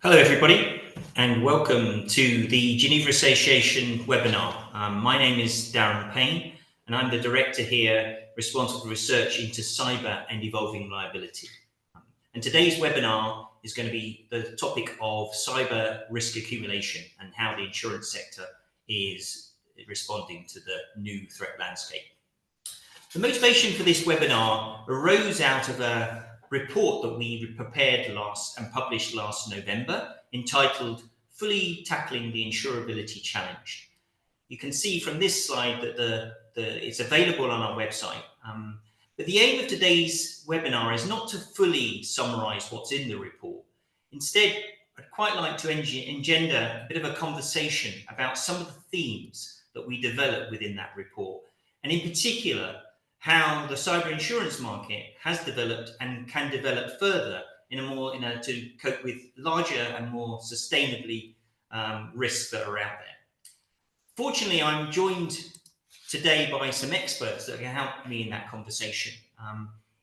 Hello everybody and welcome to the Geneva Association webinar. My name is Darren Payne and I'm the director here responsible for research into cyber and evolving liability. And today's webinar is going to be the topic of cyber risk accumulation and how the insurance sector is responding to the new threat landscape. The motivation for this webinar arose out of a report that we prepared and published last November entitled Fully Tackling the Insurability Challenge. You can see from this slide that it's available on our website. But the aim of today's webinar is not to fully summarize what's in the report. Instead, I'd quite like to engender a bit of a conversation about some of the themes that we developed within that report, and in particular, how the cyber insurance market has developed and can develop further to cope with larger and more sustainably risks that are out there. Fortunately, I'm joined today by some experts that can help me in that conversation.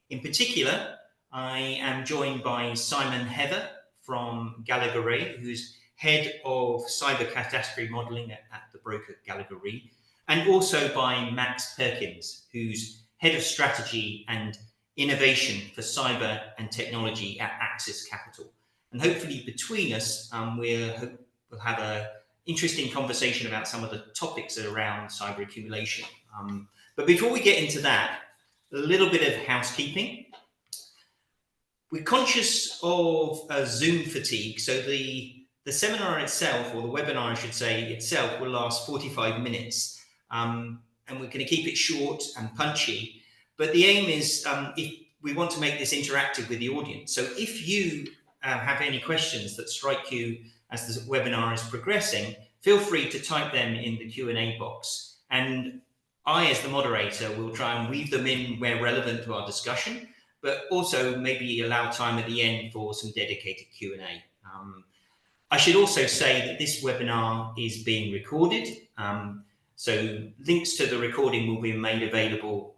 In particular, I am joined by Simon Heather from Gallagher Re, who's head of cyber catastrophe modeling at the broker Gallagher Re, and also by Max Perkins, who's head of strategy and innovation for cyber and technology at Axis Capital. And hopefully between us, we'll have an interesting conversation about some of the topics around cyber accumulation. But before we get into that, a little bit of housekeeping. We're conscious of Zoom fatigue, so the seminar itself, or the webinar I should say itself, will last 45 minutes. And we're going to keep it short and punchy, but the aim is if we want to make this interactive with the audience. So if you have any questions that strike you as the webinar is progressing, feel free to type them in the Q&A box. And I, as the moderator, will try and weave them in where relevant to our discussion, but also maybe allow time at the end for some dedicated Q&A. I should also say that this webinar is being recorded. So links to the recording will be made available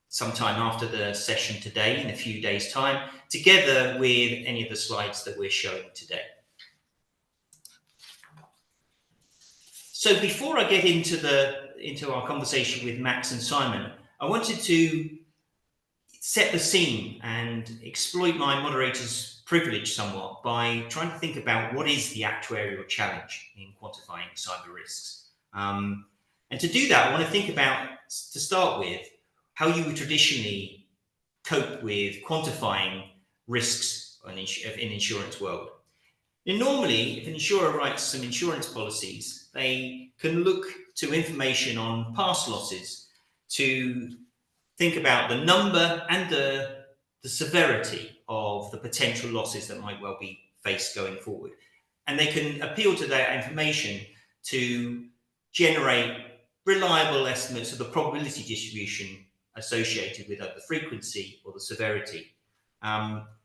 sometime after the session today, in a few days' time, together with any of the slides that we're showing today. So before I get into our conversation with Max and Simon, I wanted to set the scene and exploit my moderator's privilege somewhat by trying to think about what is the actuarial challenge in quantifying cyber risks. And to do that, I want to think about, to start with, how you would traditionally cope with quantifying risks in insurance world. And normally, if an insurer writes some insurance policies, they can look to information on past losses to think about the number and the severity of the potential losses that might well be faced going forward. And they can appeal to that information to generate reliable estimates of the probability distribution associated with the frequency or the severity.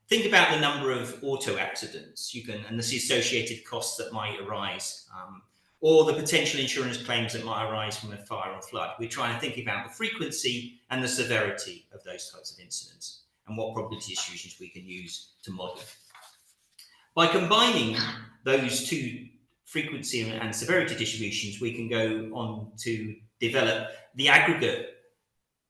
Think about the number of auto accidents and the associated costs that might arise, or the potential insurance claims that might arise from a fire or flood. We're trying to think about the frequency and the severity of those types of incidents and what probability distributions we can use to model. By combining those two frequency and severity distributions, we can go on to develop the aggregate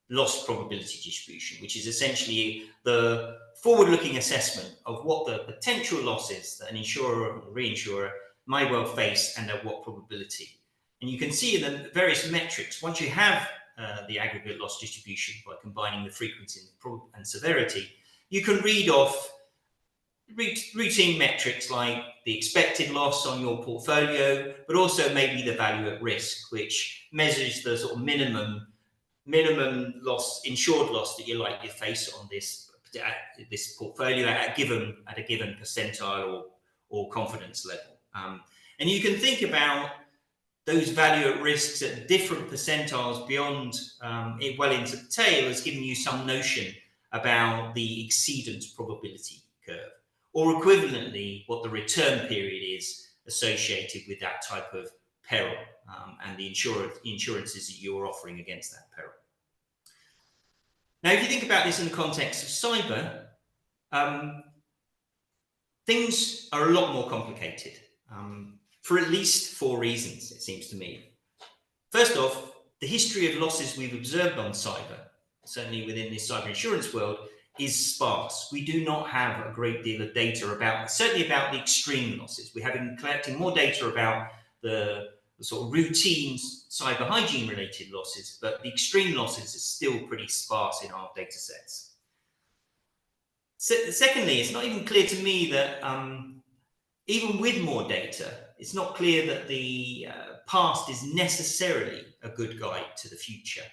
loss probability distribution, which is essentially the forward-looking assessment of what the potential losses that an insurer or reinsurer might well face and at what probability. And you can see in the various metrics, once you have the aggregate loss distribution by combining the frequency and severity, you can read off routine metrics like the expected loss on your portfolio, but also maybe the value at risk, which measures the sort of minimum loss, insured loss that you're likely to face on this portfolio at a given percentile or confidence level. And you can think about those value at risks at different percentiles beyond well into the tail as giving you some notion about the exceedance probability curve, or equivalently, what the return period is associated with that type of peril and the insurances that you're offering against that peril. Now, if you think about this in the context of cyber, things are a lot more complicated for at least 4 reasons, it seems to me. First off, the history of losses we've observed on cyber, certainly within this cyber insurance world, is sparse. We do not have a great deal of data about, certainly about the extreme losses. We have been collecting more data about the sort of routine cyber hygiene related losses, but the extreme losses is still pretty sparse in our data sets. Secondly, it's not even clear to me that even with more data, it's not clear that the past is necessarily a good guide to the future.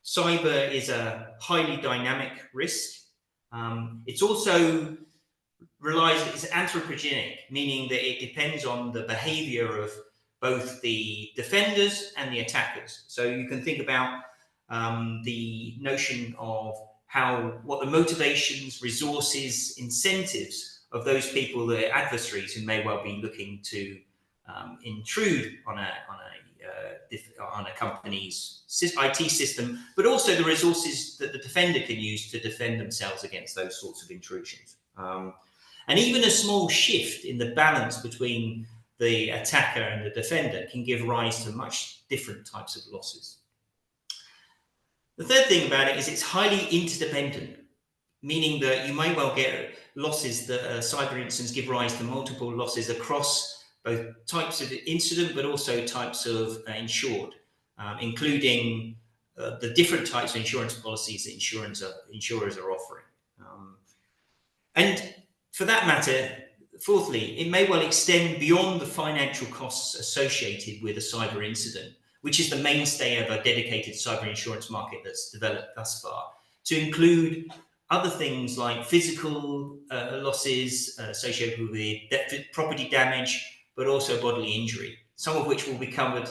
Cyber is a highly dynamic risk. It's also it's anthropogenic, meaning that it depends on the behavior of both the defenders and the attackers. So you can think about the notion of what the motivations, resources, incentives of those people, the adversaries who may well be looking to intrude on a company's IT system, but also the resources that the defender can use to defend themselves against those sorts of intrusions. And even a small shift in the balance between the attacker and the defender can give rise to much different types of losses. The third thing about it is it's highly interdependent, meaning that you may well get losses that cyber incidents give rise to multiple losses across both types of incident, but also types of insured, including the different types of insurance policies that insurers are offering. And for that matter, fourthly, it may well extend beyond the financial costs associated with a cyber incident, which is the mainstay of a dedicated cyber insurance market that's developed thus far, to include other things like physical losses associated with property damage, but also bodily injury, some of which will be covered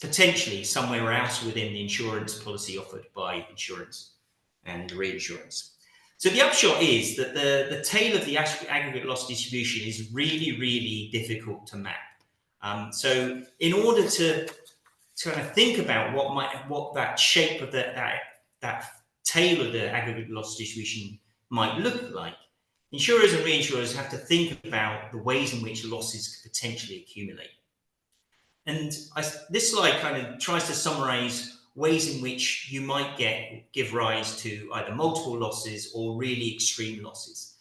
potentially somewhere else within the insurance policy offered by insurance and reinsurance. So the upshot is that the tail of the aggregate loss distribution is really, really difficult to map. So in order to kind of think about what that shape of that tail of the aggregate loss distribution might look like, insurers and reinsurers have to think about the ways in which losses could potentially accumulate. And this slide kind of tries to summarize ways in which you might give rise to either multiple losses or really extreme losses.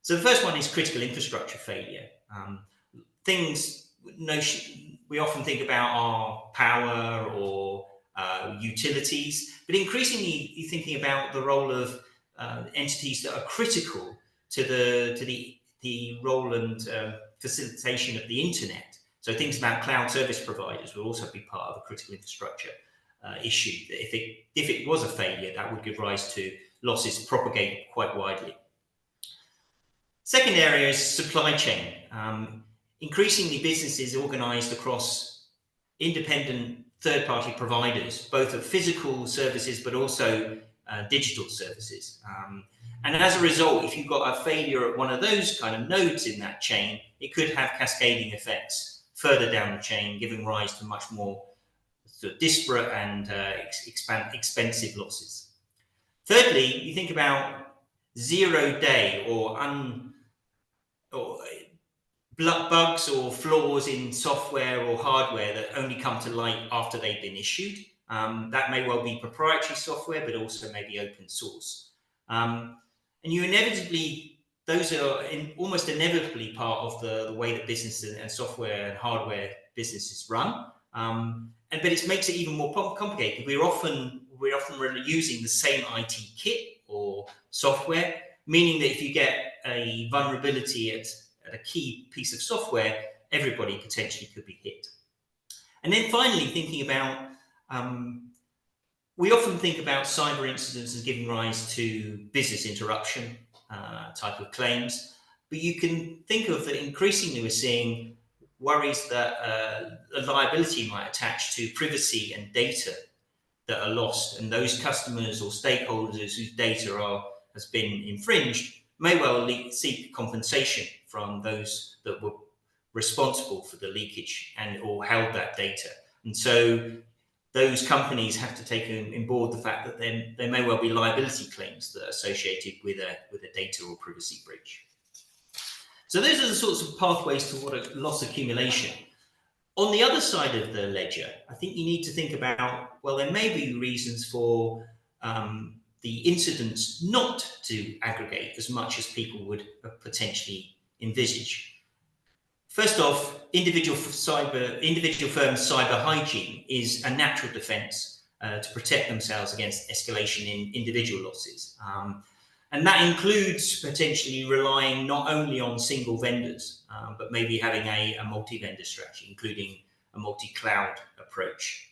So the first one is critical infrastructure failure. We often think about our power or utilities, but increasingly you're thinking about the role of entities that are critical to the role and facilitation of the internet. So things about cloud service providers will also be part of a critical infrastructure issue. If it was a failure, that would give rise to losses propagate quite widely. Second area is supply chain. Increasingly, businesses organized across independent third-party providers, both of physical services, but also digital services. And as a result, if you've got a failure at one of those kind of nodes in that chain, it could have cascading effects further down the chain, giving rise to much more sort of disparate and expensive losses. Thirdly, you think about zero-day or bugs or flaws in software or hardware that only come to light after they've been issued. That may well be proprietary software, but also maybe open source. And those are almost inevitably part of the way that business and software and hardware businesses run. But it makes it even more complicated. We're often using the same IT kit or software, meaning that if you get a vulnerability at a key piece of software, everybody potentially could be hit. And then finally, thinking about, we often think about cyber incidents as giving rise to business interruption type of claims, but you can think of that increasingly we're seeing worries that a liability might attach to privacy and data that are lost, and those customers or stakeholders whose data has been infringed may well seek compensation from those that were responsible for the leakage or held that data. And so those companies have to take on board the fact that there may well be liability claims that are associated with a data or privacy breach. So those are the sorts of pathways toward loss accumulation. On the other side of the ledger, I think you need to think about, well, there may be reasons for the incidents not to aggregate as much as people would potentially envisage. First off, individual firms' cyber hygiene is a natural defense to protect themselves against escalation in individual losses. And that includes potentially relying not only on single vendors, but maybe having a multi-vendor strategy, including a multi-cloud approach.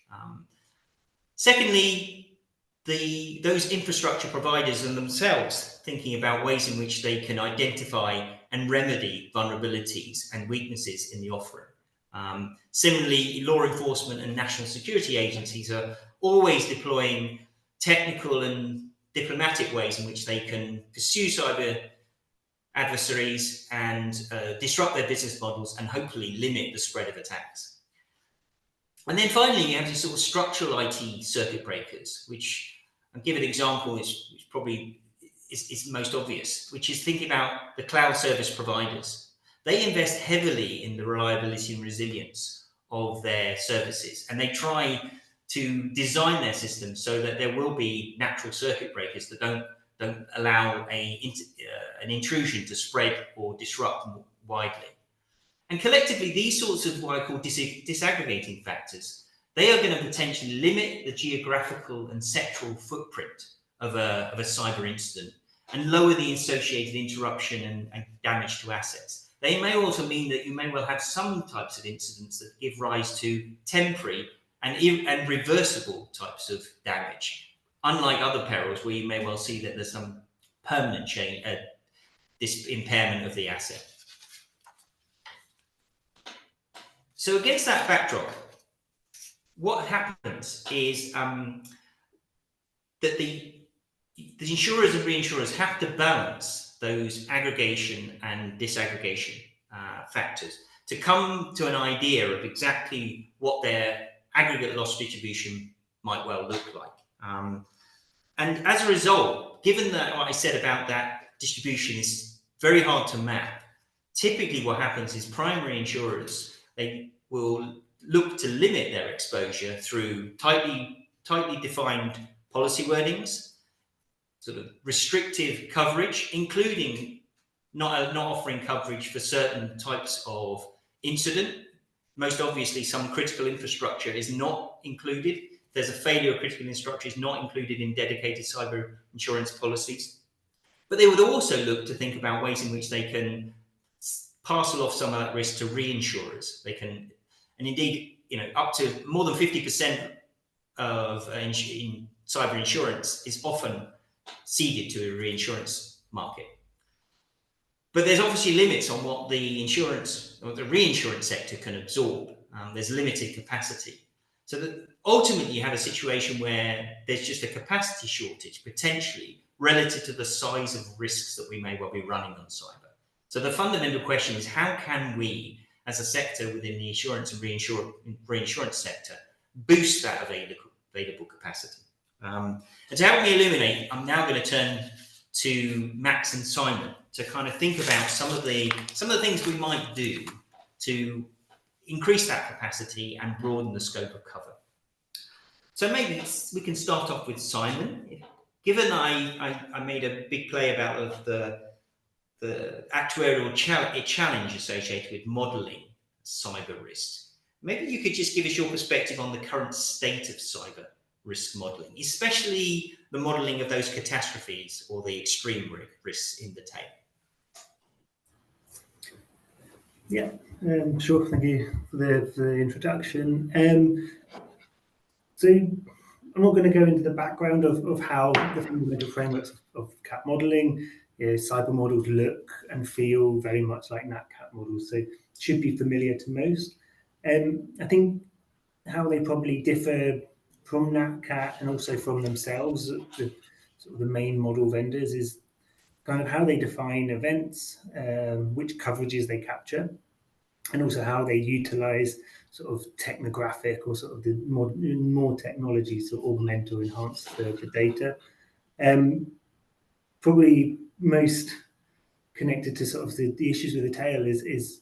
Secondly, those infrastructure providers and themselves thinking about ways in which they can identify and remedy vulnerabilities and weaknesses in the offering. Similarly, law enforcement and national security agencies are always deploying technical and diplomatic ways in which they can pursue cyber adversaries and disrupt their business models and hopefully limit the spread of attacks. And then finally, you have these sort of structural IT circuit breakers, which I'll give an example, which probably is most obvious, which is thinking about the cloud service providers. They invest heavily in the reliability and resilience of their services, and they try to design their systems so that there will be natural circuit breakers that don't allow an intrusion to spread or disrupt more widely. And collectively, these sorts of what I call disaggregating factors, they are going to potentially limit the geographical and sectoral footprint of a cyber incident and lower the associated interruption and damage to assets. They may also mean that you may well have some types of incidents that give rise to temporary and reversible types of damage, unlike other perils where you may well see that there's some permanent this impairment of the asset. So against that backdrop, what happens is that the insurers and reinsurers have to balance those aggregation and disaggregation factors to come to an idea of exactly what their aggregate loss distribution might well look like. And as a result, given that what I said about that distribution is very hard to map, typically what happens is primary insurers, they will look to limit their exposure through tightly defined policy wordings, sort of restrictive coverage, including not offering coverage for certain types of incident. Most obviously, some critical infrastructure is not included. There's a failure of critical infrastructure is not included in dedicated cyber insurance policies. But they would also look to think about ways in which they can parcel off some of that risk to reinsurers. They can, and indeed, up to more than 50% of in cyber insurance is often ceded to a reinsurance market. But there's obviously limits on what the insurance or the reinsurance sector can absorb. There's limited capacity. So that ultimately you have a situation where there's just a capacity shortage, potentially, relative to the size of risks that we may well be running on cyber. So the fundamental question is, how can we, as a sector within the insurance and reinsurance sector, boost that available capacity? And to help me illuminate, I'm now going to turn to Max and Simon to kind of think about some of the things we might do to increase that capacity and broaden the scope of cover. So maybe we can start off with Simon. Given I made a big play about the actuarial challenge associated with modelling cyber risks, maybe you could just give us your perspective on the current state of cyber risk modelling, especially the modelling of those catastrophes or the extreme risks in the tail. Yeah, sure. Thank you for the introduction. So I'm not going to go into the background of how the fundamental frameworks of CAT modelling, cyber models look and feel very much like NatCat models, so should be familiar to most. I think how they probably differ from NatCat and also from themselves, the sort of the main model vendors, is kind of how they define events, which coverages they capture, and also how they utilize sort of technographic or sort of the more technologies to augment or enhance the data. Probably most connected to sort of the issues with the tail is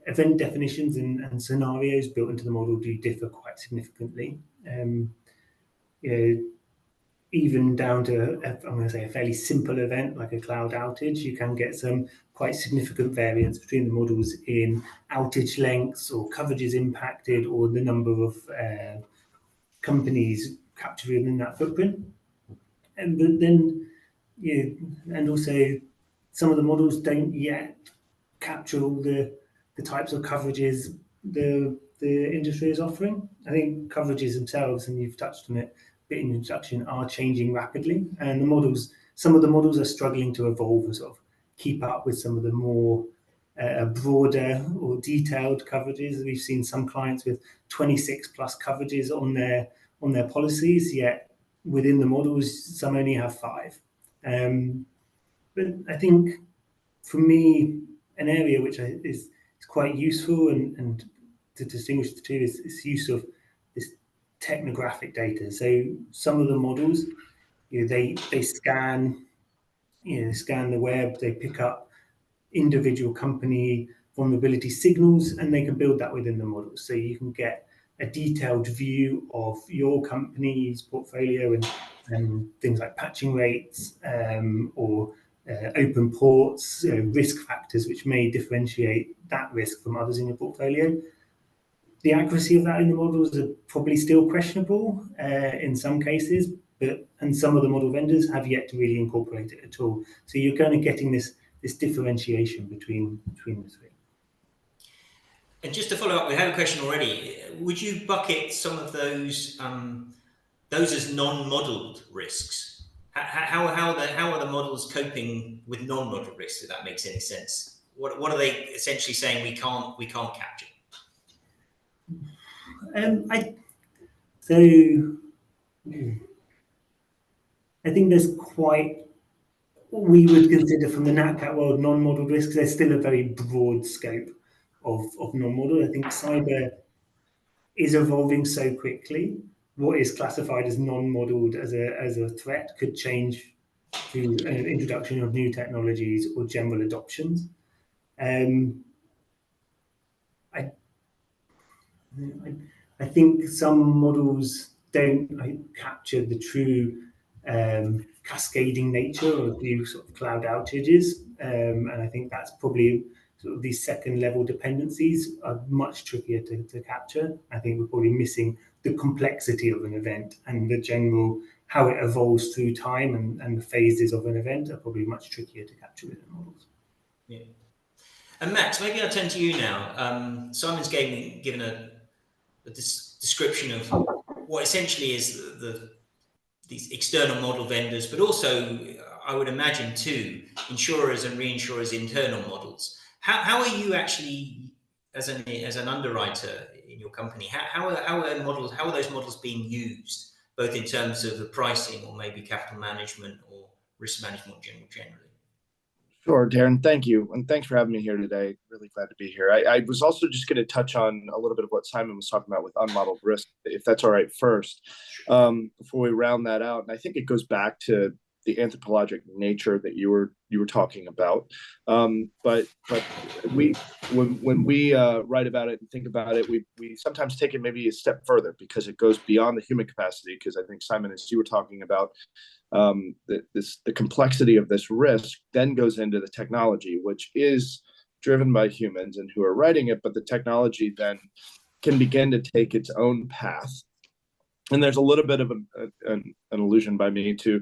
event definitions and scenarios built into the model do differ quite significantly. Even down to, I'm going to say, a fairly simple event like a cloud outage, you can get some quite significant variance between the models in outage lengths or coverages impacted or the number of companies captured within that footprint. But then, and also some of the models don't yet capture all the types of coverages the industry is offering. I think coverages themselves, and you've touched on it a bit in the introduction, are changing rapidly, and some of the models are struggling to evolve and sort of keep up with some of the more broader or detailed coverages. We've seen some clients with 26 plus coverages on their policies, yet within the models, some only have 5. But I think for me, an area which is quite useful and to distinguish the two is use of this technographic data. So some of the models, they scan, scan the web, they pick up individual company vulnerability signals, and they can build that within the model. So you can get a detailed view of your company's portfolio and things like patching rates or open ports, risk factors which may differentiate that risk from others in your portfolio. The accuracy of that in the models are probably still questionable in some cases, and some of the model vendors have yet to really incorporate it at all. So you're kind of getting this differentiation between the three. And just to follow up, we had a question already. Would you bucket some of those as non-modelled risks? How are the models coping with non-modelled risks? If that makes any sense, what are they essentially saying we can't capture? I think there's quite what we would consider from the NatCat world non-modelled risks. There's still a very broad scope of non-modelled. I think cyber is evolving so quickly. What is classified as non-modelled as a threat could change through an introduction of new technologies or general adoptions. I think some models don't capture the true cascading nature of the sort of cloud outages, and I think that's probably sort of these second level dependencies are much trickier to capture. I think we're probably missing the complexity of an event and the general how it evolves through time and the phases of an event are probably much trickier to capture within models. Yeah. And Max, maybe I'll turn to you now. Simon's given a description of what essentially is these external model vendors, but also I would imagine too insurers and reinsurers' internal models. How are you actually as an underwriter in your company? How are those models being used, both in terms of the pricing or maybe capital management or risk management generally? Sure, Darren, thank you. And thanks for having me here today. Really glad to be here. I was also just going to touch on a little bit of what Simon was talking about with unmodeled risk, if that's all right first, before we round that out. And I think it goes back to the anthropologic nature that you were talking about. But when we write about it and think about it, we sometimes take it maybe a step further because it goes beyond the human capacity. Because I think, Simon, as you were talking about, the complexity of this risk then goes into the technology, which is driven by humans and who are writing it, but the technology then can begin to take its own path. And there's a little bit of an allusion by me to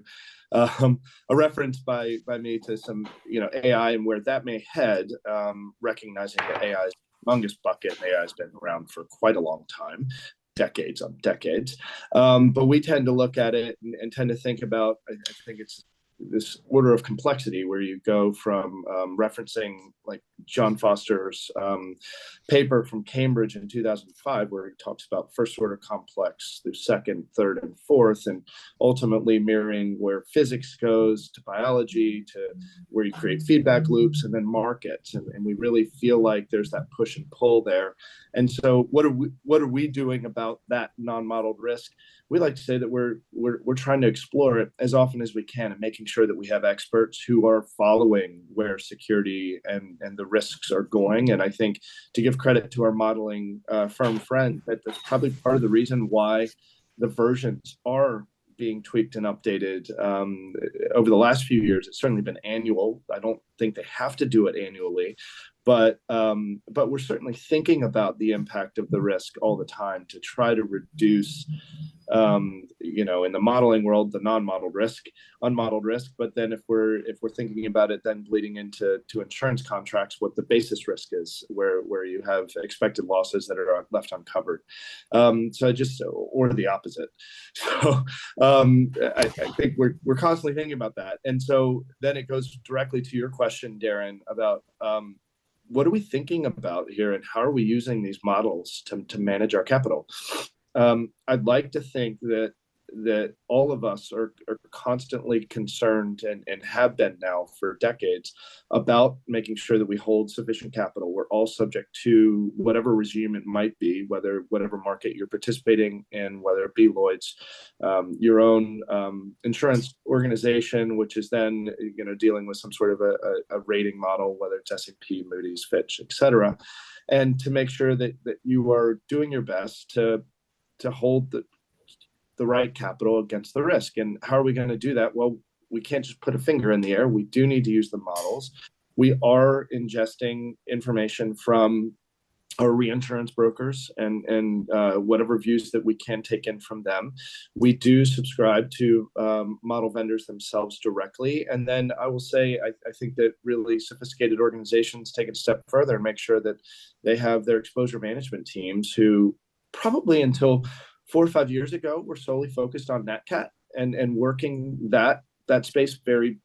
a reference by me to some AI and where that may head, recognizing that AI is a humongous bucket. AI has been around for quite a long time. Decades on decades, but we tend to look at it and tend to think about, I think it's this order of complexity where you go from referencing like John Foster's paper from Cambridge in 2005, where he talks about first order complex through second, third, and fourth, and ultimately mirroring where physics goes to biology to where you create feedback loops and then markets. And we really feel like there's that push and pull there. And so what are we doing about that non-modeled risk? We like to say that we're trying to explore it as often as we can and making sure that we have experts who are following where security and the risks are going. And I think, to give credit to our modeling firm friend, that's probably part of the reason why the versions are being tweaked and updated over the last few years. It's certainly been annual. I don't think they have to do it annually, but we're certainly thinking about the impact of the risk all the time to try to reduce, in the modeling world, the non-modeled risk, unmodeled risk. But then if we're thinking about it, then bleeding into insurance contracts, what the basis risk is, where you have expected losses that are left uncovered. Or the opposite. So I think we're constantly thinking about that. And so then it goes directly to your question, Darren, about what are we thinking about here, and how are we using these models to manage our capital? I'd like to think that all of us are constantly concerned and have been now for decades about making sure that we hold sufficient capital. We're all subject to whatever regime it might be, whatever market you're participating in, whether it be Lloyd's, your own insurance organization, which is then dealing with some sort of a rating model, whether it's S&P, Moody's, Fitch, etc., and to make sure that you are doing your best to hold the right capital against the risk. And how are we going to do that? Well, we can't just put a finger in the air. We do need to use the models. We are ingesting information from our reinsurance brokers and whatever views that we can take in from them. We do subscribe to model vendors themselves directly. And then I will say, I think that really sophisticated organizations take it a step further and make sure that they have their exposure management teams who probably until 4 or 5 years ago were solely focused on Nat Cat and working that space very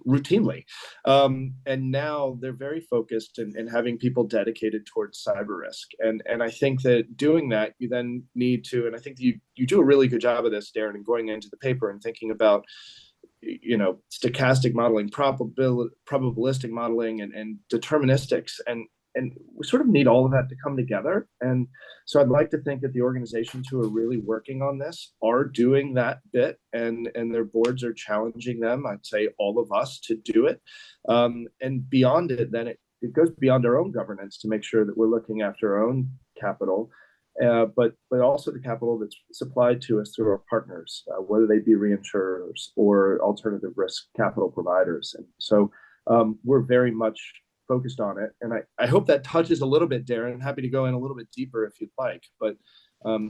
routinely. And now they're very focused in having people dedicated towards cyber risk. And I think that doing that, you then need to, and I think you do a really good job of this, Darren, and going into the paper and thinking about stochastic modeling, probabilistic modeling, and deterministics, and we sort of need all of that to come together. And so I'd like to think that the organizations who are really working on this are doing that bit, and their boards are challenging them, I'd say all of us, to do it. And beyond it, then it goes beyond our own governance to make sure that we're looking after our own capital, but also the capital that's supplied to us through our partners, whether they be reinsurers or alternative risk capital providers. And so we're very much focused on it. And I hope that touches a little bit, Darren. Happy to go in a little bit deeper if you'd like, but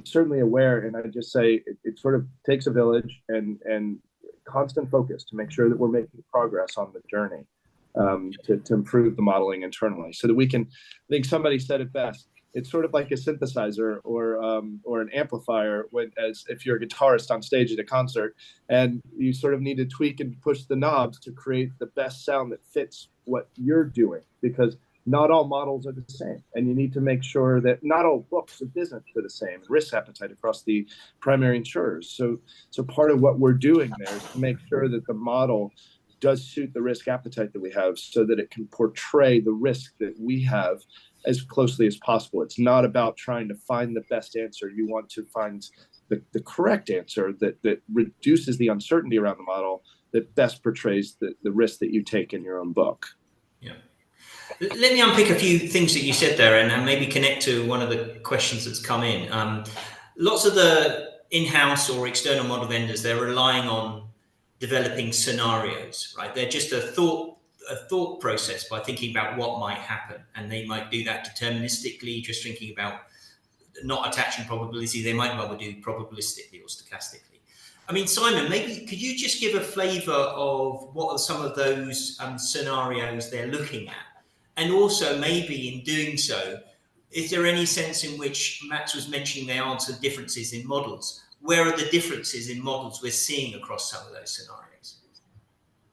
certainly aware. And I just say it sort of takes a village and constant focus to make sure that we're making progress on the journey to improve the modeling internally, so that we can, I think somebody said it best, it's sort of like a synthesizer or an amplifier as if you're a guitarist on stage at a concert, and you sort of need to tweak and push the knobs to create the best sound that fits what you're doing, because not all models are the same, and you need to make sure that not all books of business are the same, risk appetite across the primary insurers. So part of what we're doing there is to make sure that the model does suit the risk appetite that we have, so that it can portray the risk that we have as closely as possible. It's not about trying to find the best answer. You want to find the correct answer that reduces the uncertainty around the model, that best portrays the risk that you take in your own book. Yeah. Let me unpick a few things that you said there, and maybe connect to one of the questions that's come in. Lots of the in-house or external model vendors, they're relying on developing scenarios, right? They're just a thought process by thinking about what might happen, and they might do that deterministically, just thinking about not attaching probability. They might rather do probabilistically or stochastically. I mean, Simon, maybe could you just give a flavor of what are some of those scenarios they're looking at? And also maybe in doing so, is there any sense in which Max was mentioning they answer differences in models? Where are the differences in models we're seeing across some of those scenarios?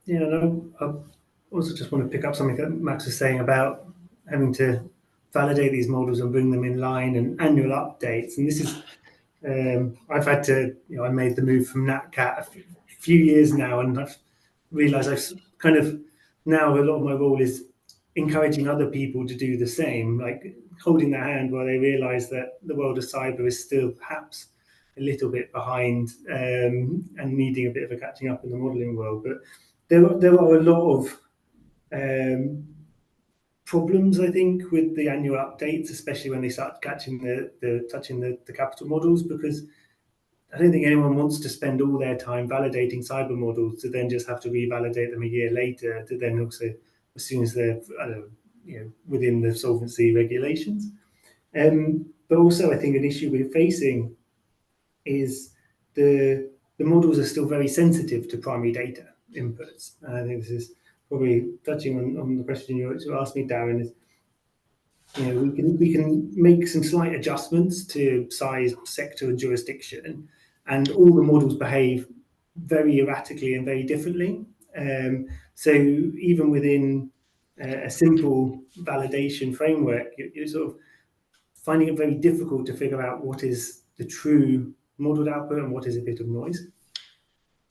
Yeah, no, I also just want to pick up something that Max was saying about having to validate these models and bring them in line, and annual updates. And this is, I've had to, I made the move from Nat Cat a few years now, and I've realized I've kind of, now a lot of my role is encouraging other people to do the same, like holding their hand while they realize that the world of cyber is still perhaps a little bit behind and needing a bit of a catching up in the modelling world. But there are a lot of problems, I think, with the annual updates, especially when they start touching the capital models, because I don't think anyone wants to spend all their time validating cyber models to then just have to revalidate them a year later, to then also, as soon as they're within the solvency regulations. But also, I think an issue we're facing is the models are still very sensitive to primary data inputs. And I think this is probably touching on the question you asked me, Darren. Is we can make some slight adjustments to size, sector, and jurisdiction, and all the models behave very erratically and very differently. So even within a simple validation framework, you're sort of finding it very difficult to figure out what is the true modeled output and what is a bit of noise.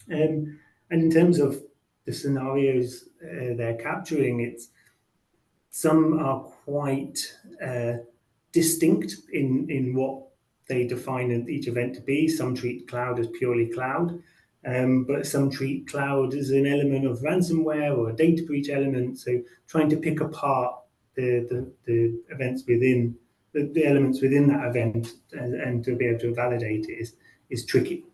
And in terms of the scenarios they're capturing, some are quite distinct in what they define each event to be. Some treat cloud as purely cloud, but some treat cloud as an element of ransomware or a data breach element. So trying to pick apart the events within the elements within that event and to be able to validate it is tricky.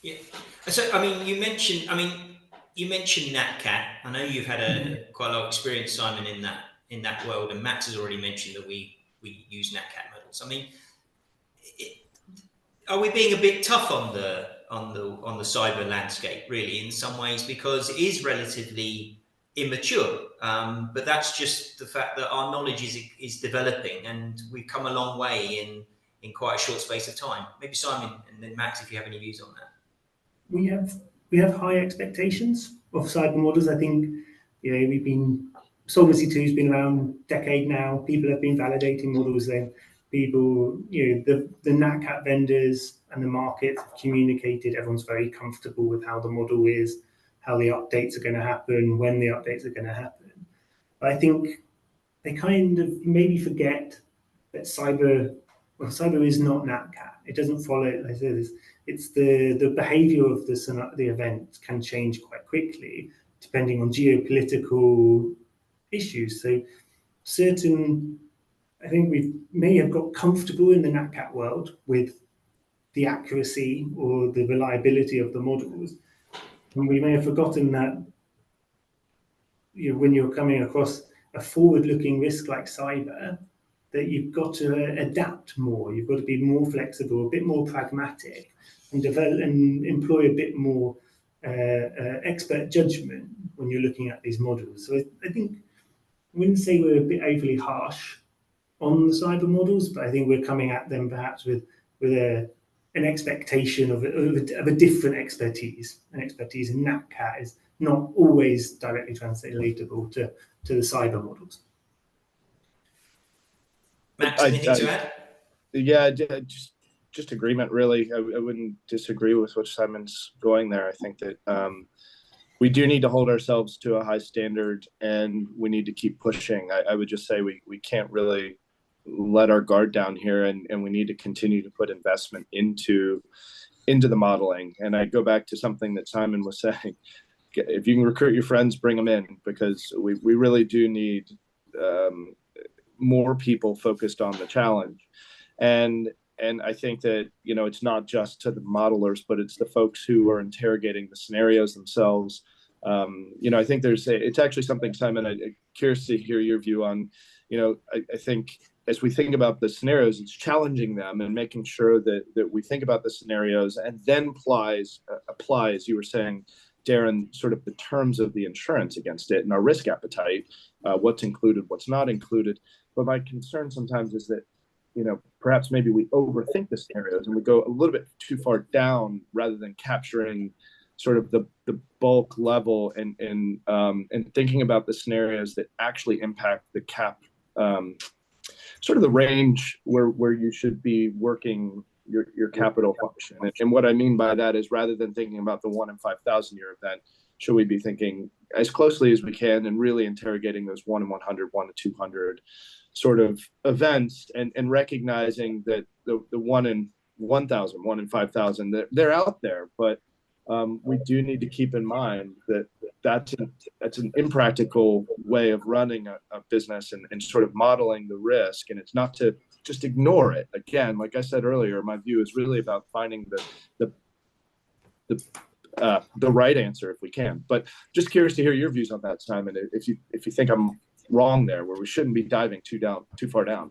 Yeah. So, you mentioned NatCat. I know you've had quite a lot of experience, Simon, in that world, and Max has already mentioned that we use NatCat models. Are we being a bit tough on the cyber landscape, really, in some ways, because it is relatively immature? But that's just the fact that our knowledge is developing, and we've come a long way in quite a short space of time. Maybe Simon and then Max, if you have any views on that. We have high expectations of cyber models. I think Solvency II has been around a decade now. People have been validating models then. People, the NatCat vendors and the market have communicated. Everyone's very comfortable with how the model is, how the updates are going to happen, when the updates are going to happen. But I think they kind of maybe forget that cyber is not NatCat. It doesn't follow, like I said, it's the behavior of the event can change quite quickly depending on geopolitical issues. So I think we may have got comfortable in the NatCat world with the accuracy or the reliability of the models, and we may have forgotten that when you're coming across a forward-looking risk like cyber, that you've got to adapt more. You've got to be more flexible, a bit more pragmatic, and develop and employ a bit more expert judgment when you're looking at these models. So I think I wouldn't say we're a bit overly harsh on the cyber models, but I think we're coming at them perhaps with an expectation of a different expertise. An expertise in NatCat is not always directly translatable to the cyber models. Max, anything to add? Yeah, just agreement, really. I wouldn't disagree with what Simon's going there. I think that we do need to hold ourselves to a high standard, and we need to keep pushing. I would just say we can't really let our guard down here, and we need to continue to put investment into the modeling. And I go back to something that Simon was saying. If you can recruit your friends, bring them in, because we really do need more people focused on the challenge. And I think that, it's not just to the modelers, but it's the folks who are interrogating the scenarios themselves. I think it's actually something, Simon, I'm curious to hear your view on. I think as we think about the scenarios, it's challenging them and making sure that we think about the scenarios and then apply, as you were saying, Darren, sort of the terms of the insurance against it and our risk appetite, what's included, what's not included. But my concern sometimes is that, perhaps maybe we overthink the scenarios and we go a little bit too far down rather than capturing sort of the bulk level and thinking about the scenarios that actually impact the cap, sort of the range where you should be working your capital function. And what I mean by that is, rather than thinking about the 1 in 5,000 year event, should we be thinking as closely as we can and really interrogating those 1 in 100, 1 in 200 sort of events, and recognizing that the 1 in 1,000, 1 in 5,000, they're out there, but we do need to keep in mind that that's an impractical way of running a business and sort of modeling the risk, and it's not to just ignore it. Again, like I said earlier, my view is really about finding the right answer if we can. But just curious to hear your views on that, Simon. If you think I'm wrong there, where we shouldn't be diving too far down.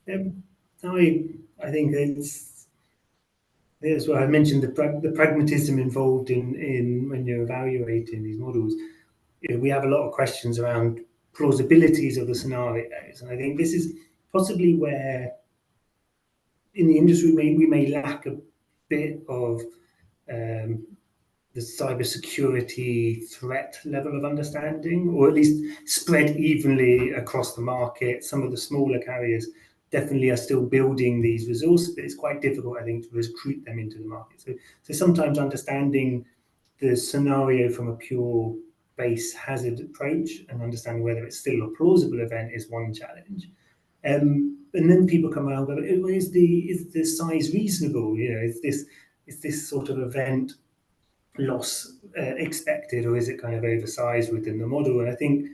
I think that's what I mentioned, the pragmatism involved in when you're evaluating these models. We have a lot of questions around plausibilities of the scenarios, and I think this is possibly where in the industry we may lack a bit of the cybersecurity threat level of understanding, or at least spread evenly across the market. Some of the smaller carriers definitely are still building these resources, but it's quite difficult, I think, to recruit them into the market. So sometimes understanding the scenario from a pure base hazard approach and understanding whether it's still a plausible event is one challenge. And then people come around and go, is the size reasonable? Is this sort of event loss expected, or is it kind of oversized within the model? And I think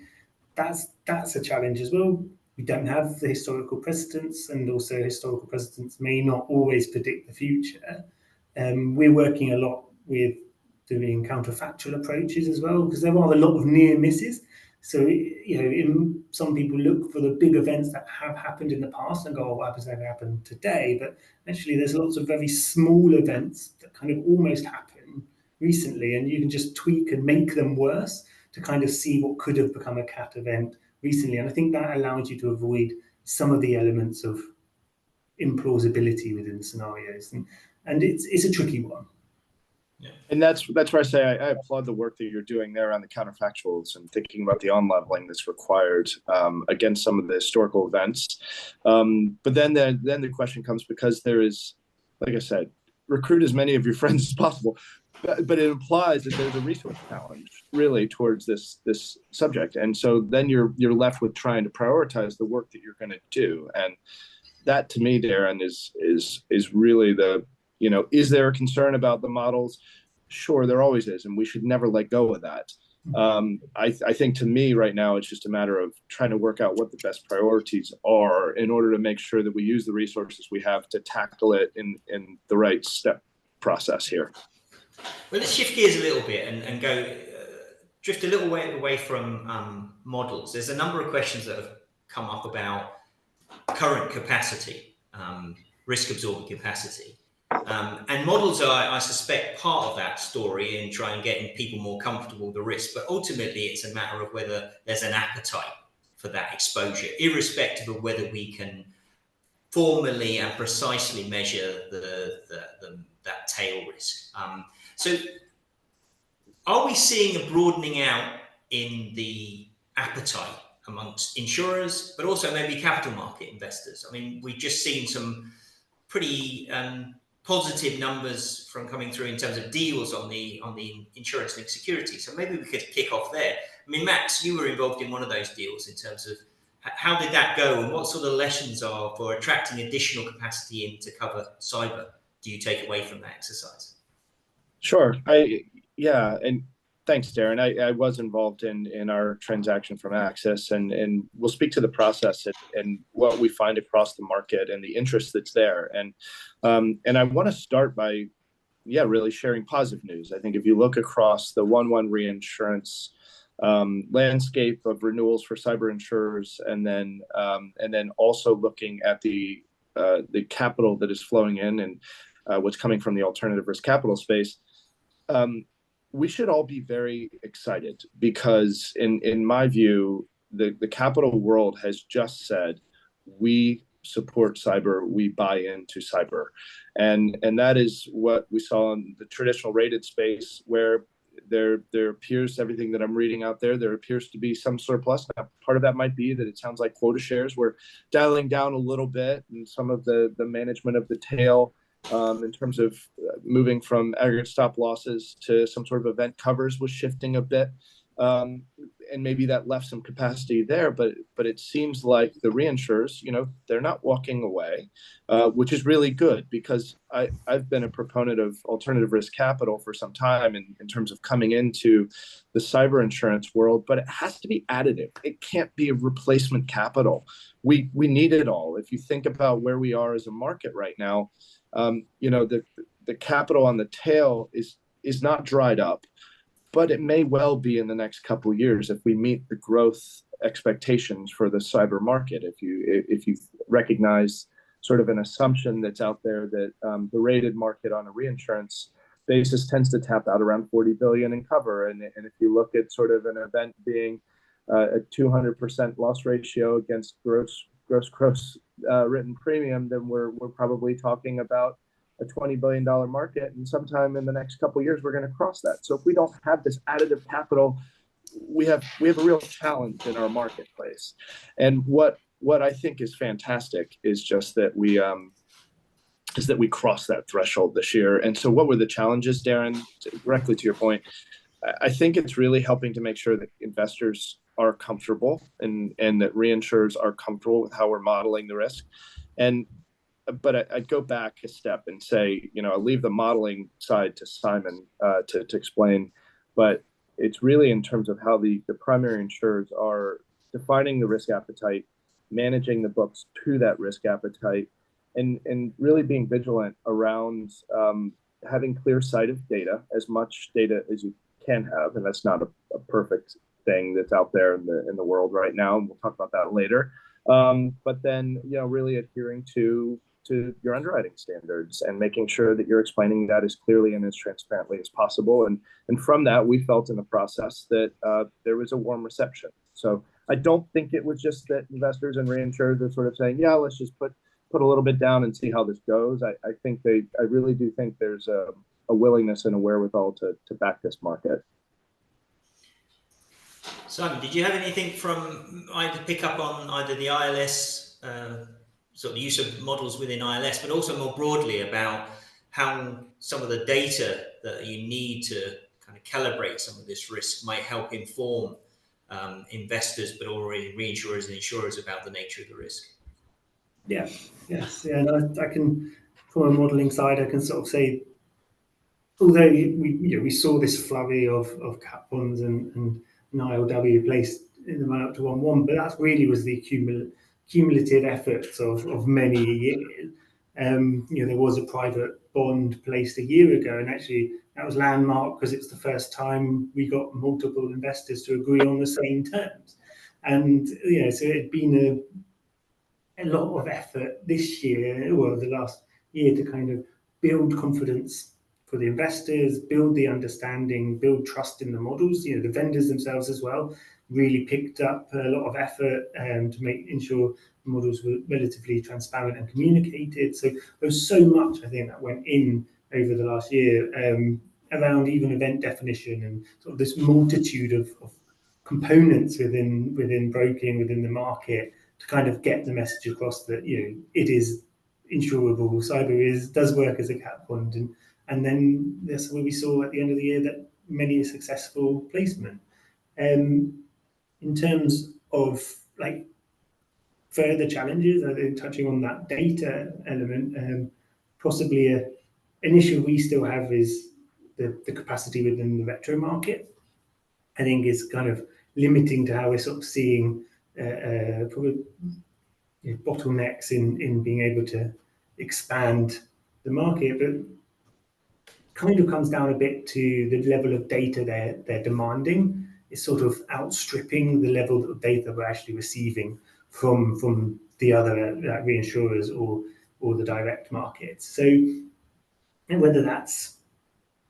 that's a challenge as well. We don't have the historical precedents, and also historical precedents may not always predict the future. We're working a lot with doing counterfactual approaches as well, because there are a lot of near misses. So, some people look for the big events that have happened in the past and go, what happens going to happen today? But actually, there's lots of very small events that kind of almost happen recently, and you can just tweak and make them worse to kind of see what could have become a cat event recently. And I think that allows you to avoid some of the elements of implausibility within the scenarios. And it's a tricky one. Yeah. And that's where I say I applaud the work that you're doing there on the counterfactuals and thinking about the on-leveling that's required against some of the historical events. But then the question comes, because there is, like I said, recruit as many of your friends as possible. But it implies that there's a resource challenge really towards this subject, and so then you're left with trying to prioritize the work that you're going to do, and that to me, Darren, is really the, is there a concern about the models? Sure, there always is, and we should never let go of that. I think to me right now it's just a matter of trying to work out what the best priorities are in order to make sure that we use the resources we have to tackle it in the right step process here. Well, let's shift gears a little bit and go drift a little way away from models. There's a number of questions that have come up about current capacity, risk absorbing capacity. And models are, I suspect, part of that story in trying getting people more comfortable with the risk. But ultimately, it's a matter of whether there's an appetite for that exposure, irrespective of whether we can formally and precisely measure that tail risk. So are we seeing a broadening out in the appetite amongst insurers, but also maybe capital market investors? I mean, we've just seen some pretty positive numbers from coming through in terms of deals on the insurance-linked security. So maybe we could kick off there. I mean, Max, you were involved in one of those deals in terms of how did that go, and what sort of lessons are for attracting additional capacity in to cover cyber do you take away from that exercise? Sure. And thanks, Darren. I was involved in our transaction from Access, and we'll speak to the process and what we find across the market and the interest that's there. And I want to start by, really sharing positive news. I think if you look across the 1/1 reinsurance landscape of renewals for cyber insurers, and then also looking at the capital that is flowing in and what's coming from the alternative risk capital space, we should all be very excited, because in my view, the capital world has just said, we support cyber, we buy into cyber. And that is what we saw in the traditional rated space, where there appears, everything that I'm reading out there appears to be some surplus. Now, part of that might be that it sounds like quota shares were dialing down a little bit, and some of the management of the tail in terms of moving from aggregate stop losses to some sort of event covers was shifting a bit. and maybe that left some capacity there, but it seems like the reinsurers, they're not walking away, which is really good, because I've been a proponent of alternative risk capital for some time in terms of coming into the cyber insurance world, but it has to be additive. It can't be a replacement capital. We need it all. If you think about where we are as a market right now, the capital on the tail is not dried up, but it may well be in the next couple of years if we meet the growth expectations for the cyber market. If you recognize sort of an assumption that's out there that the rated market on a reinsurance basis tends to tap out around 40 billion in cover, and if you look at sort of an event being a 200% loss ratio against gross written premium, then we're probably talking about a $20 billion market, and sometime in the next couple of years we're going to cross that. So if we don't have this additive capital, we have a real challenge in our marketplace. And what I think is fantastic is just that we crossed that threshold this year. And so what were the challenges, Darren? Directly to your point, I think it's really helping to make sure that investors are comfortable and that reinsurers are comfortable with how we're modeling the risk. But I'd go back a step and say, I'll leave the modeling side to Simon to explain, but it's really in terms of how the primary insurers are defining the risk appetite, managing the books to that risk appetite, and really being vigilant around having clear sight of data, as much data as you can have, and that's not a perfect thing that's out there in the world right now, and we'll talk about that later. But then, really adhering to your underwriting standards and making sure that you're explaining that as clearly and as transparently as possible. And from that, we felt in the process that there was a warm reception. So I don't think it was just that investors and reinsurers are sort of saying, yeah, let's just put a little bit down and see how this goes. I really do think there's a willingness and a wherewithal to back this market. Simon, did you have anything from either pick up on either the ILS, sort of the use of models within ILS, but also more broadly about how some of the data that you need to kind of calibrate some of this risk might help inform investors, but already reinsurers and insurers about the nature of the risk? Yes. And I can, from a modelling side, I can sort of say, although we saw this flurry of cat bonds and ILW placed in the run up to 1/1, but that really was the cumulative efforts of many years. There was a private bond placed a year ago, and actually that was landmark because it's the first time we got multiple investors to agree on the same terms. And so it'd been a lot of effort this year, or the last year, to kind of build confidence for the investors, build the understanding, build trust in the models. The vendors themselves as well really picked up a lot of effort to ensure the models were relatively transparent and communicated. So there was so much, I think, that went in over the last year around even event definition and sort of this multitude of components within broking, within the market, to kind of get the message across that it is insurable, cyber does work as a cat bond, and then that's what we saw at the end of the year, that many a successful placement. In terms of further challenges, I think touching on that data element, possibly an issue we still have is the capacity within the retro market. I think is kind of limiting to how we're sort of seeing probably bottlenecks in being able to expand the market, but kind of comes down a bit to the level of data they're demanding. It's sort of outstripping the level of data we're actually receiving from the other reinsurers or the direct markets. So, and whether that's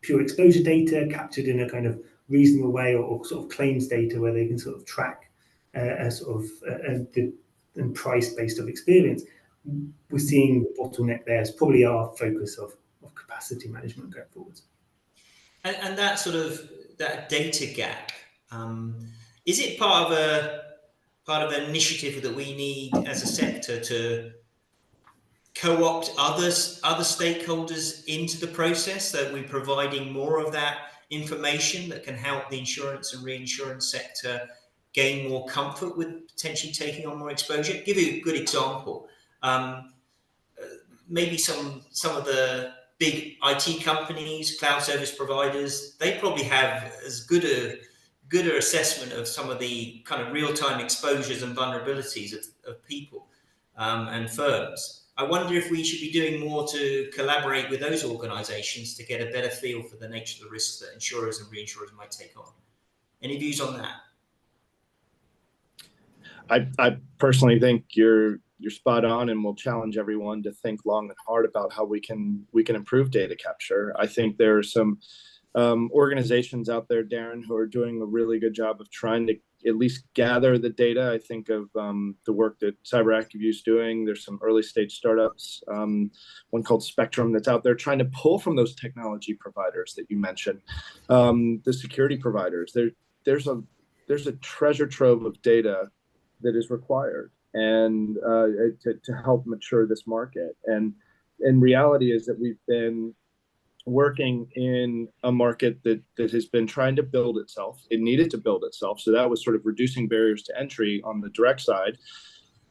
pure exposure data captured in a kind of reasonable way, or sort of claims data where they can sort of track the price based on experience, we're seeing the bottleneck there is probably our focus of capacity management going forwards. And that sort of that data gap, is it part of an initiative that we need as a sector to co-opt other stakeholders into the process, that we're providing more of that information that can help the insurance and reinsurance sector gain more comfort with potentially taking on more exposure? Give you a good example. Maybe some of the big IT companies, cloud service providers, they probably have as gooder assessment of some of the kind of real-time exposures and vulnerabilities of people and firms. I wonder if we should be doing more to collaborate with those organizations to get a better feel for the nature of the risks that insurers and reinsurers might take on. Any views on that? I personally think you're spot on, and will challenge everyone to think long and hard about how we can improve data capture. I think there are some organizations out there, Darren, who are doing a really good job of trying to at least gather the data. I think of the work that CyberActive is doing. There's some early stage startups, one called Spectrum, that's out there trying to pull from those technology providers that you mentioned, the security providers. There's a treasure trove of data that is required, and to help mature this market. And reality is that we've been working in a market that has been trying to build itself. It needed to build itself, so that was sort of reducing barriers to entry on the direct side,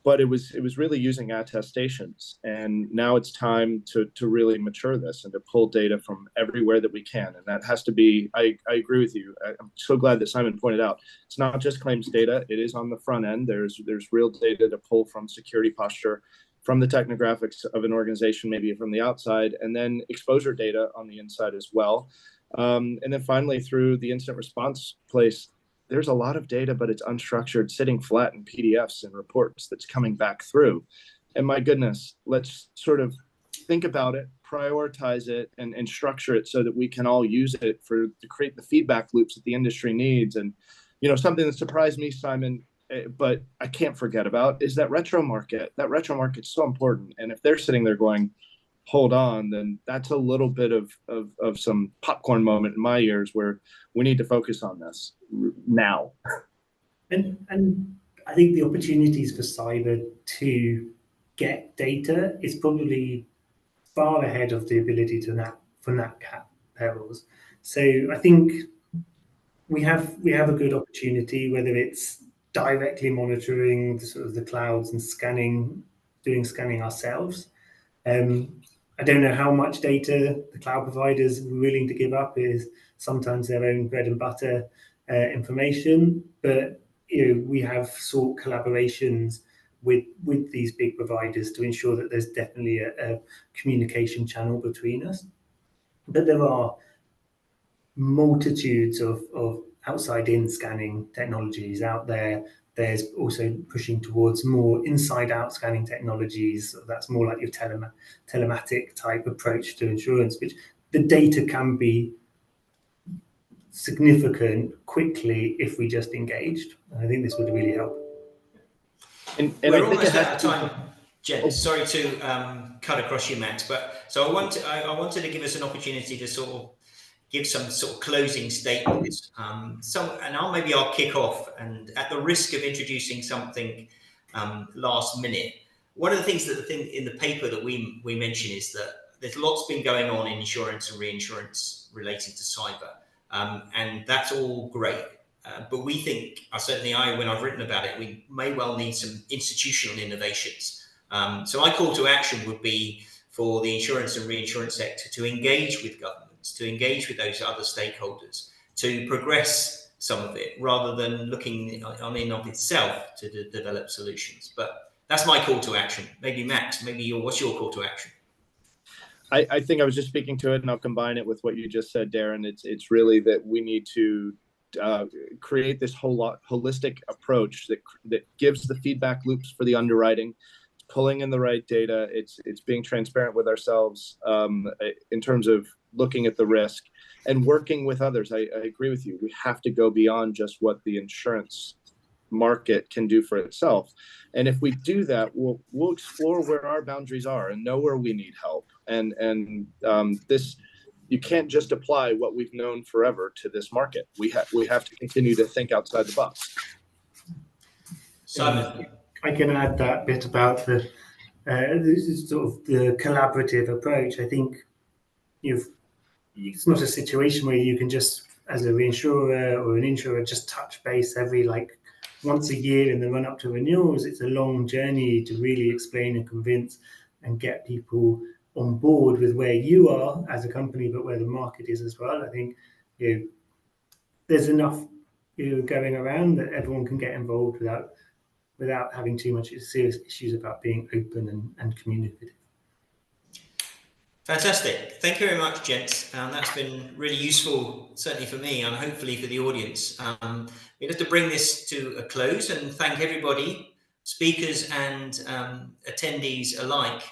but it was really using attestations. And now it's time to really mature this and to pull data from everywhere that we can. And that has to be, I agree with you. I'm so glad that Simon pointed out, it's not just claims data, it is on the front end. There's real data to pull from security posture, from the technographics of an organization, maybe from the outside, and then exposure data on the inside as well. And then finally, through the incident response place, there's a lot of data, but it's unstructured, sitting flat in PDFs and reports that's coming back through. And my goodness, let's sort of think about it, prioritize it, and structure it so that we can all use it to create the feedback loops that the industry needs. And, something that surprised me, Simon, but I can't forget about, is that retro market. That retro market's so important. And if they're sitting there going, hold on, then that's a little bit of some popcorn moment in my ears where we need to focus on this now. And I think the opportunities for cyber to get data is probably far ahead of the ability for nat cat perils. So I think we have a good opportunity, whether it's directly monitoring the clouds and doing scanning ourselves. I don't know how much data the cloud providers are willing to give up, is sometimes their own bread and butter information, but we have sought collaborations with these big providers to ensure that there's definitely a communication channel between us. But there are multitudes of outside-in scanning technologies out there. There's also pushing towards more inside-out scanning technologies. That's more like your telematic type approach to insurance, which the data can be significant quickly if we just engaged. I think this would really help. And we're almost out of time, Jen. Sorry to cut across you, Max, but so I wanted to give us an opportunity to sort of give some sort of closing statements. And I'll kick off, and at the risk of introducing something last minute, one of the things in the paper that we mention is that there's lots been going on in insurance and reinsurance related to cyber, and that's all great. But we think, certainly when I've written about it, we may well need some institutional innovations. So my call to action would be for the insurance and reinsurance sector to engage with governments, to engage with those other stakeholders, to progress some of it, rather than looking on in of itself to develop solutions. But that's my call to action. Maybe Max, what's your call to action? I think I was just speaking to it, and I'll combine it with what you just said, Darren. It's really that we need to create this holistic approach that gives the feedback loops for the underwriting, pulling in the right data. It's being transparent with ourselves in terms of looking at the risk and working with others. I agree with you. We have to go beyond just what the insurance market can do for itself. And if we do that, we'll explore where our boundaries are and know where we need help. And this, you can't just apply what we've known forever to this market. We have to continue to think outside the box. Simon, I can add that bit about this is sort of the collaborative approach. I think it's not a situation where you can just, as a reinsurer or an insurer, just touch base every once a year in the run up to renewals, it's a long journey to really explain and convince and get people on board with where you are as a company, but where the market is as well. I think there's enough going around that everyone can get involved without having too much serious issues about being open and communicative. Fantastic. Thank you very much, gents. That's been really useful, certainly for me and hopefully for the audience. We have to bring this to a close and thank everybody, speakers and attendees alike,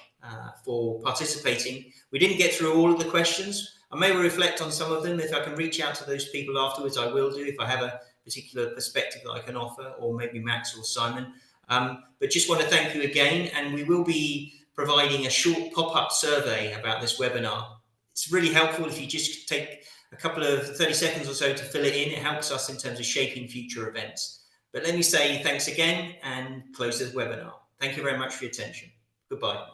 for participating. We didn't get through all of the questions. I may reflect on some of them. If I can reach out to those people afterwards, I will do, if I have a particular perspective that I can offer, or maybe Max or Simon. But just want to thank you again, and we will be providing a short pop-up survey about this webinar. It's really helpful if you just take a couple of 30 seconds or so to fill it in. It helps us in terms of shaping future events. But let me say thanks again and close this webinar. Thank you very much for your attention. Goodbye.